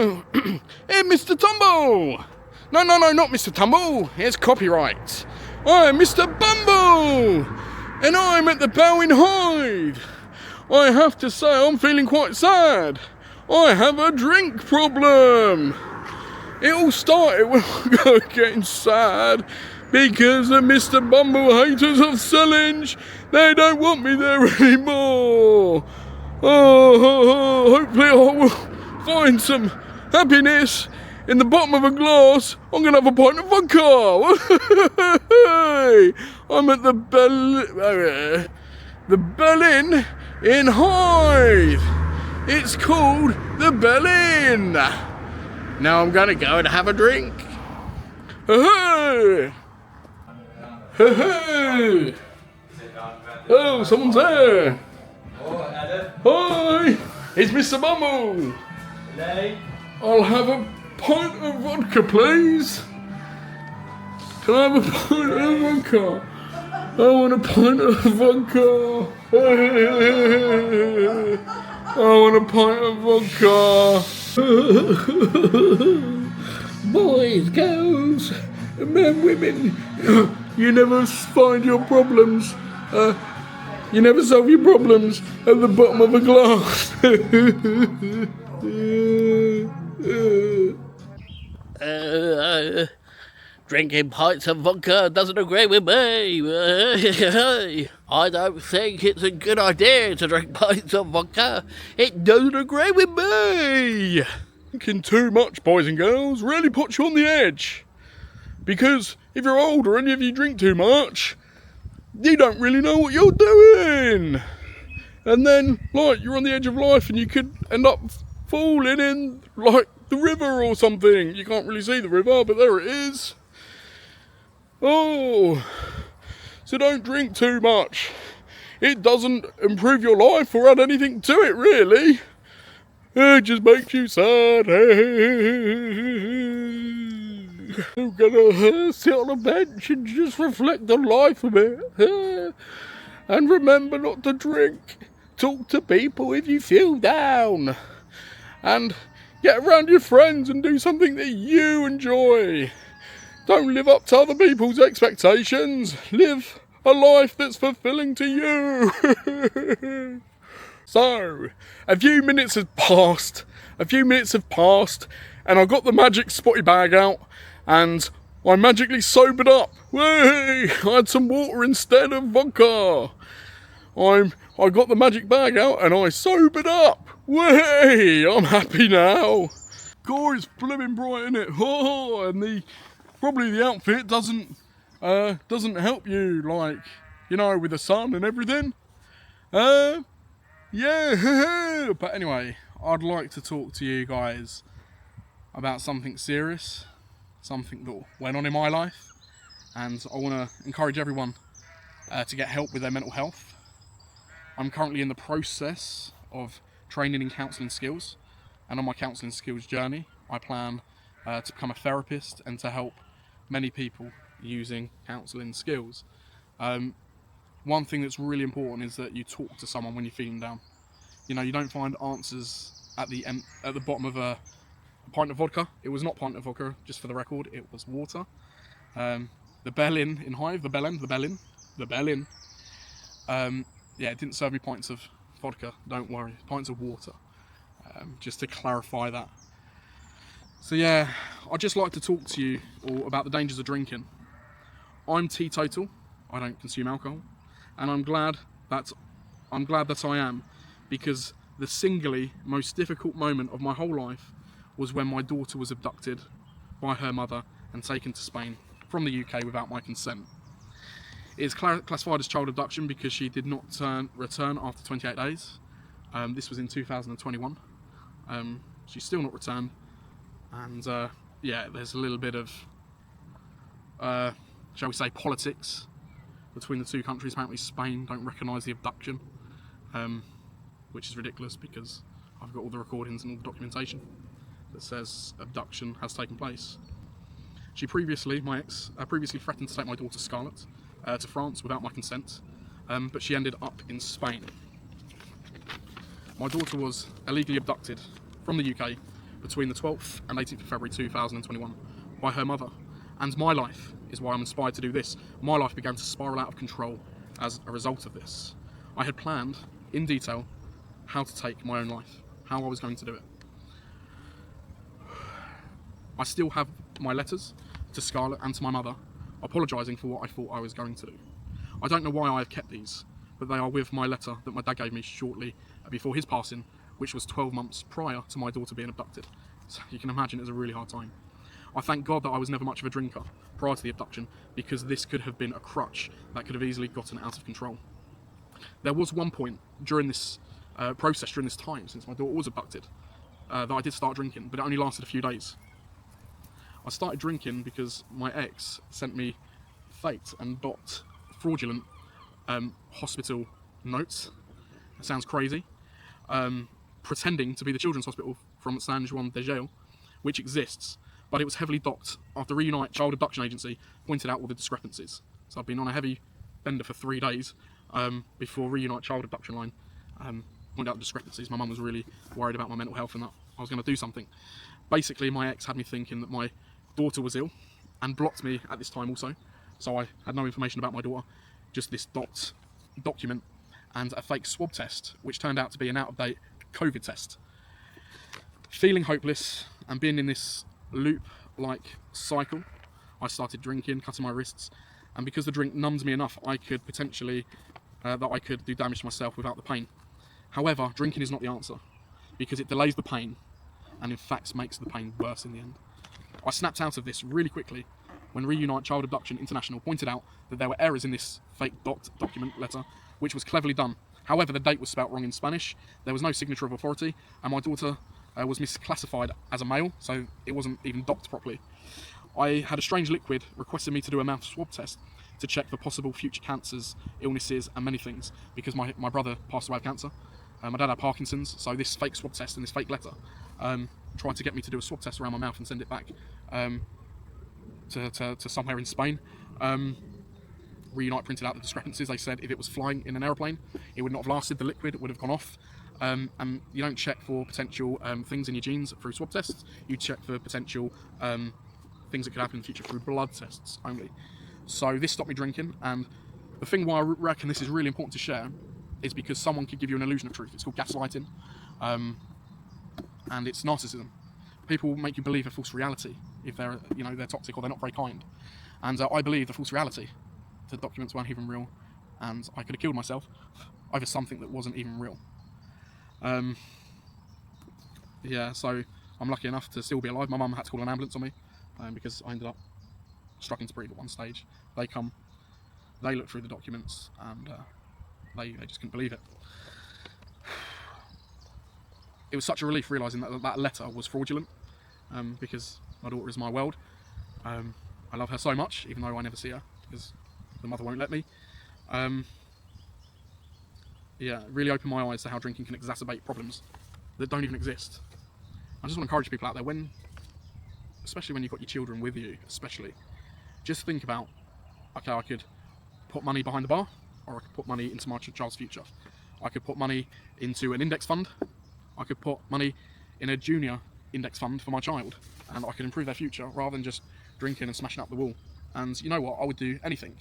Oh, hey, Mr. Tumble! No, not Mr. Tumble. It's copyright. I'm Mr. Bumble, and I'm at the Bow in Hythe. I have to say I'm feeling quite sad. I have a drink problem. It all started when I got getting sad because the Mr. Bumble haters of Sellenge, they don't want me there anymore. Hopefully I will find some happiness in the bottom of a glass. I'm going to have a pint of vodka. I'm at the Bell Inn in Hythe. It's called the Bell Inn. Now I'm going to go and have a drink. Hey! Oh, someone's there. Hi! It's Mr. Bumble. Hello. I'll have a pint of vodka, please. Can I have a pint of vodka? I want a pint of vodka. I want a pint of vodka. Boys, girls, men, women, you never find your problems. You never solve your problems at the bottom of a glass. Drinking pints of vodka doesn't agree with me. I don't think it's a good idea to drink pints of vodka. It doesn't agree with me. Drinking too much, boys and girls, really puts you on the edge. Because if you're older and if you drink too much, you don't really know what you're doing. And then, like, you're on the edge of life and you could end up falling in, like, the river or something. You can't really see the river, but there it is. Oh, so don't drink too much. It doesn't improve your life or add anything to it, really. It just makes you sad. I'm gonna sit on a bench and just reflect on life a bit. And remember not to drink. Talk to people if you feel down. And get around your friends and do something that you enjoy. Don't live up to other people's expectations. Live a life that's fulfilling to you. So, a few minutes have passed, and I got the magic spotty bag out, and I magically sobered up. Way! I had some water instead of vodka. I got the magic bag out, and I sobered up. Way! I'm happy now. God, it's blooming bright, isn't it? Oh, and probably the outfit doesn't help you, like, you know, with the sun and everything. Yeah, but anyway, I'd like to talk to you guys about something serious, something that went on in my life, and I want to encourage everyone to get help with their mental health. I'm currently in the process of training in counselling skills, and on my counselling skills journey, I plan to become a therapist and to help many people using counselling skills. One thing that's really important is that you talk to someone when you're feeling down. You know, you don't find answers at the bottom of a pint of vodka. It was not pint of vodka, just for the record, it was water. The Bell Inn in Hythe, the Bell Inn. Yeah, it didn't serve me pints of vodka, don't worry, pints of water. Just to clarify that. So yeah, I'd just like to talk to you all about the dangers of drinking. I'm teetotal, I don't consume alcohol. And I'm glad that I am, because the singularly most difficult moment of my whole life was when my daughter was abducted by her mother and taken to Spain from the UK without my consent. It is classified as child abduction because she did not return after 28 days. This was in 2021. She's still not returned, and yeah, there's a little bit of, shall we say, politics between the two countries. Apparently Spain don't recognise the abduction, which is ridiculous because I've got all the recordings and all the documentation that says abduction has taken place. My ex previously threatened to take my daughter Scarlett to France without my consent, but she ended up in Spain. My daughter was illegally abducted from the UK between the 12th and 18th of February 2021 by her mother. And my life is why I'm inspired to do this. My life began to spiral out of control as a result of this. I had planned in detail how to take my own life, how I was going to do it. I still have my letters to Scarlett and to my mother apologising for what I thought I was going to do. I don't know why I have kept these, but they are with my letter that my dad gave me shortly before his passing, which was 12 months prior to my daughter being abducted. So you can imagine it was a really hard time. I thank God that I was never much of a drinker prior to the abduction, because this could have been a crutch that could have easily gotten out of control. There was one point during this process, during this time, since my daughter was abducted, that I did start drinking, but it only lasted a few days. I started drinking because my ex sent me faked and docked fraudulent hospital notes. That sounds crazy. Pretending to be the children's hospital from San Juan de Jail, which exists, but it was heavily docked after Reunite Child Abduction Agency pointed out all the discrepancies. So I've been on a heavy bender for 3 days before Reunite Child Abduction Line pointed out the discrepancies. My mum was really worried about my mental health and that I was going to do something. Basically, my ex had me thinking that my daughter was ill and blocked me at this time also. So I had no information about my daughter, just this docked document and a fake swab test, which turned out to be an out-of-date COVID test. Feeling hopeless and being in this loop-like cycle, I started drinking, cutting my wrists, and because the drink numbed me enough, I could potentially do damage to myself without the pain. However, drinking is not the answer, because it delays the pain and in fact makes the pain worse in the end. I snapped out of this really quickly when Reunite Child Abduction International pointed out that there were errors in this fake document letter, which was cleverly done. However, the date was spelt wrong in Spanish, there was no signature of authority, and my daughter was misclassified as a male, so it wasn't even docked properly. I had a strange liquid requested me to do a mouth swab test to check for possible future cancers, illnesses, and many things, because my brother passed away of cancer. My dad had Parkinson's, so this fake swab test and this fake letter tried to get me to do a swab test around my mouth and send it back to somewhere in Spain. Reunite printed out the discrepancies. They said if it was flying in an aeroplane, it would not have lasted, the liquid would have gone off. And you don't check for potential things in your genes through swab tests, you check for potential things that could happen in the future through blood tests only. So this stopped me drinking, and the thing why I reckon this is really important to share is because someone could give you an illusion of truth. It's called gaslighting, and it's narcissism. People make you believe a false reality if they're toxic or they're not very kind. And I believe the false reality. The documents weren't even real, and I could have killed myself over something that wasn't even real. Yeah, so I'm lucky enough to still be alive. My mum had to call an ambulance on me because I ended up struggling to breathe at one stage. They looked through the documents and they just couldn't believe it. It was such a relief realising that letter was fraudulent, because my daughter is my world. I love her so much, even though I never see her because the mother won't let me. Yeah, it really opened my eyes to how drinking can exacerbate problems that don't even exist. I just want to encourage people out there, especially when you've got your children with you, just think about, okay, I could put money behind the bar, or I could put money into my child's future. I could put money into an index fund. I could put money in a junior index fund for my child, and I could improve their future rather than just drinking and smashing up the wall. And you know what? I would do anything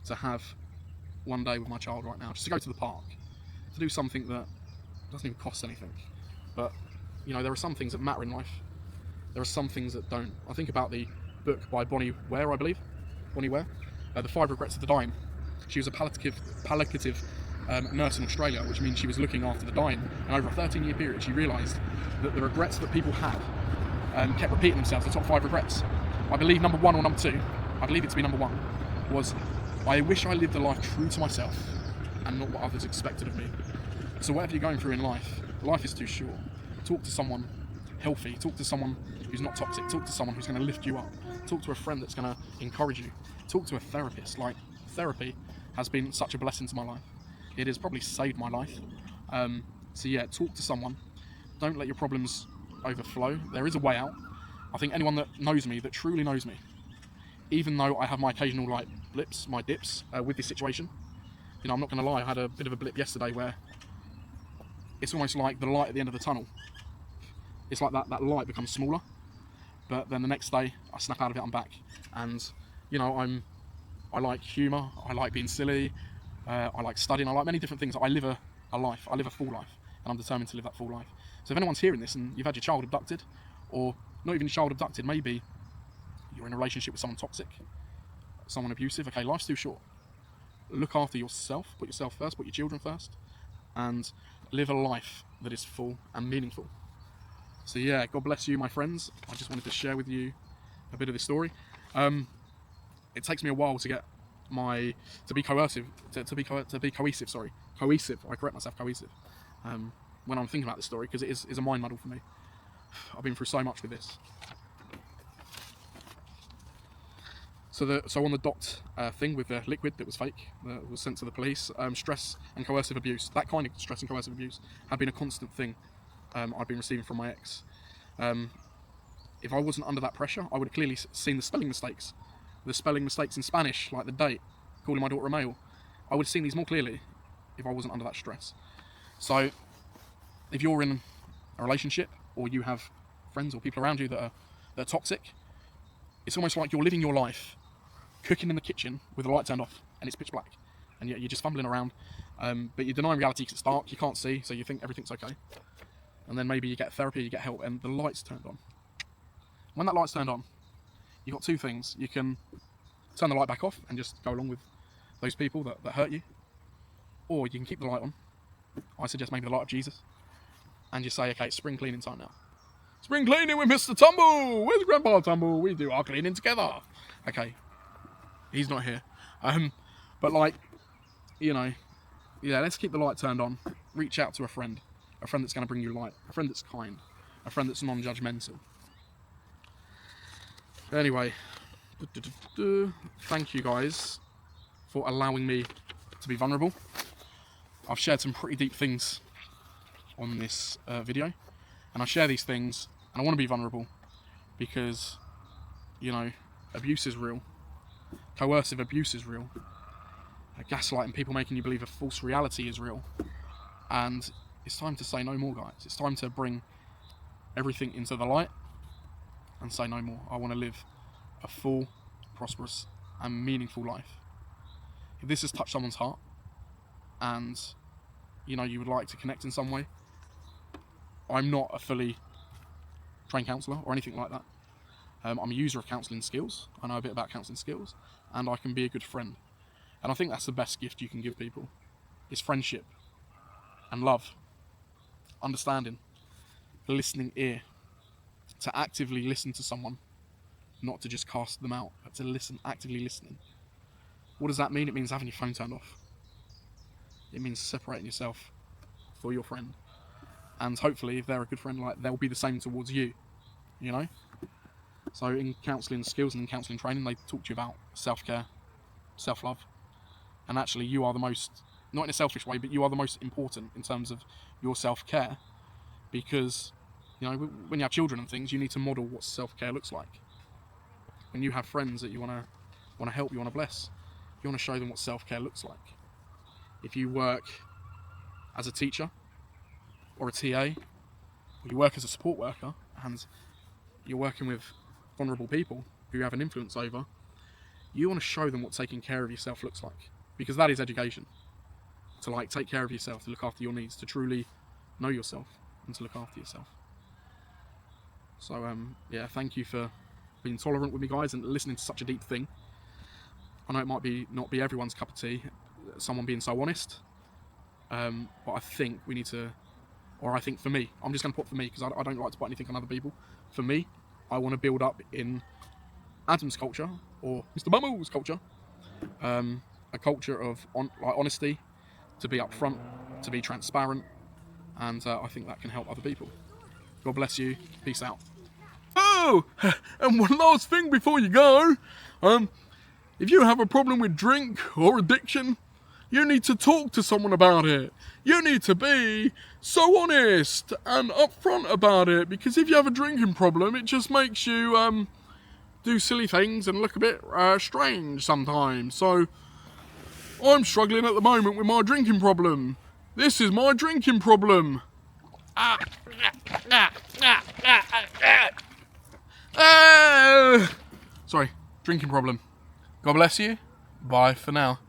to have one day with my child right now, just to go to the park, to do something that doesn't even cost anything. But there are some things that matter in life. There are some things that don't. I think about the book by Bonnie Ware, I believe. Bonnie Ware, The 5 Regrets of the Dying. She was a palliative nurse in Australia, which means she was looking after the dying. And over a 13-year period, she realised that the regrets that people had kept repeating themselves. The top 5 regrets. I believe number 1 or number 2. I believe it to be number 1 was, I wish I lived a life true to myself and not what others expected of me. So whatever you're going through in life is too short. Talk to someone healthy. Talk to someone who's not toxic. Talk to someone who's going to lift you up. Talk to a friend that's going to encourage you. Talk to a therapist. Therapy has been such a blessing to my life. It has probably saved my life. So yeah, talk to someone. Don't let your problems overflow. There is a way out. I think anyone that knows me, that truly knows me, even though I have my occasional blips, my dips with this situation, I'm not going to lie, I had a bit of a blip yesterday where it's almost like the light at the end of the tunnel it's like that light becomes smaller. But then the next day, I snap out of it, I'm back. And, you know, I like humour, I like being silly, I like studying, I like many different things. I live a life, I live a full life, and I'm determined to live that full life. So if anyone's hearing this and you've had your child abducted, or not even your child abducted, maybe you're in a relationship with someone toxic, someone abusive, okay, life's too short. Look after yourself, put yourself first, put your children first, and live a life that is full and meaningful. So yeah, God bless you, my friends. I just wanted to share with you a bit of this story. It takes me a while to get to be cohesive. I correct myself, cohesive. When I'm thinking about this story, because it is a mind muddle for me. I've been through so much with this. So on the docked thing with the liquid that was fake, that was sent to the police, stress and coercive abuse, that kind of stress and coercive abuse had been a constant thing I'd been receiving from my ex. If I wasn't under that pressure, I would have clearly seen the spelling mistakes in Spanish, like the date, calling my daughter a male. I would have seen these more clearly if I wasn't under that stress. So if you're in a relationship, or you have friends or people around you that are toxic, it's almost like you're living your life cooking in the kitchen with the light turned off and it's pitch black, and yet you're just fumbling around, but you're denying reality because it's dark, you can't see, so you think everything's okay. And then maybe you get therapy, you get help, and the light's turned on. When that light's turned on, you've got two things. You can turn the light back off and just go along with those people that hurt you, or you can keep the light on. I suggest maybe the light of Jesus, and you say, okay, it's spring cleaning time now. Spring cleaning with Mr. Tumble! Where's Grandpa Tumble? We do our cleaning together. Okay, he's not here. But like, you know, yeah, let's keep the light turned on. Reach out to a friend that's going to bring you light, a friend that's kind, a friend that's non-judgmental. Anyway, thank you guys for allowing me to be vulnerable. I've shared some pretty deep things on this video, and I share these things and I want to be vulnerable because, you know, abuse is real, coercive abuse is real, gaslighting, people making you believe a false reality is real, and it's time to say no more, guys. It's time to bring everything into the light and say no more. I want to live a full, prosperous and meaningful life. If this has touched someone's heart and, you know, you would like to connect in some way, I'm not a fully trained counsellor or anything like that. I'm a user of counselling skills. I know a bit about counselling skills, and I can be a good friend. And I think that's the best gift you can give people, is friendship and love, understanding, a listening ear, to actively listen to someone, not to just cast them out, but to listen, actively listening. What does that mean? It means having your phone turned off. It means separating yourself for your friend. And hopefully, if they're a good friend, like, they'll be the same towards you, you know? So in counselling skills and in counselling training, they talk to you about self-care, self-love. And actually, you are the most, not in a selfish way, but you are the most important in terms of your self-care, because, you know, when you have children and things, you need to model what self-care looks like. When you have friends that you want to help, you want to bless, you want to show them what self-care looks like. If you work as a teacher or a TA, or you work as a support worker and you're working with vulnerable people who you have an influence over, you want to show them what taking care of yourself looks like, because that is education. To like take care of yourself, to look after your needs, to truly know yourself and to look after yourself. So yeah, thank you for being tolerant with me, guys, and listening to such a deep thing. I know it might not be everyone's cup of tea, someone being so honest, but I think we need to, or I think for me, I'm just going to put for me, because I don't like to put anything on other people. For me, I want to build up in Adam's culture, or Mr. Bumbles' culture, a culture of honesty, to be upfront, to be transparent, and I think that can help other people. God bless you. Peace out. Oh, and one last thing before you go. If you have a problem with drink or addiction, you need to talk to someone about it. You need to be so honest and upfront about it, because if you have a drinking problem, it just makes you do silly things and look a bit strange sometimes. So I'm struggling at the moment with my drinking problem. This is my drinking problem. Sorry, drinking problem. God bless you. Bye for now.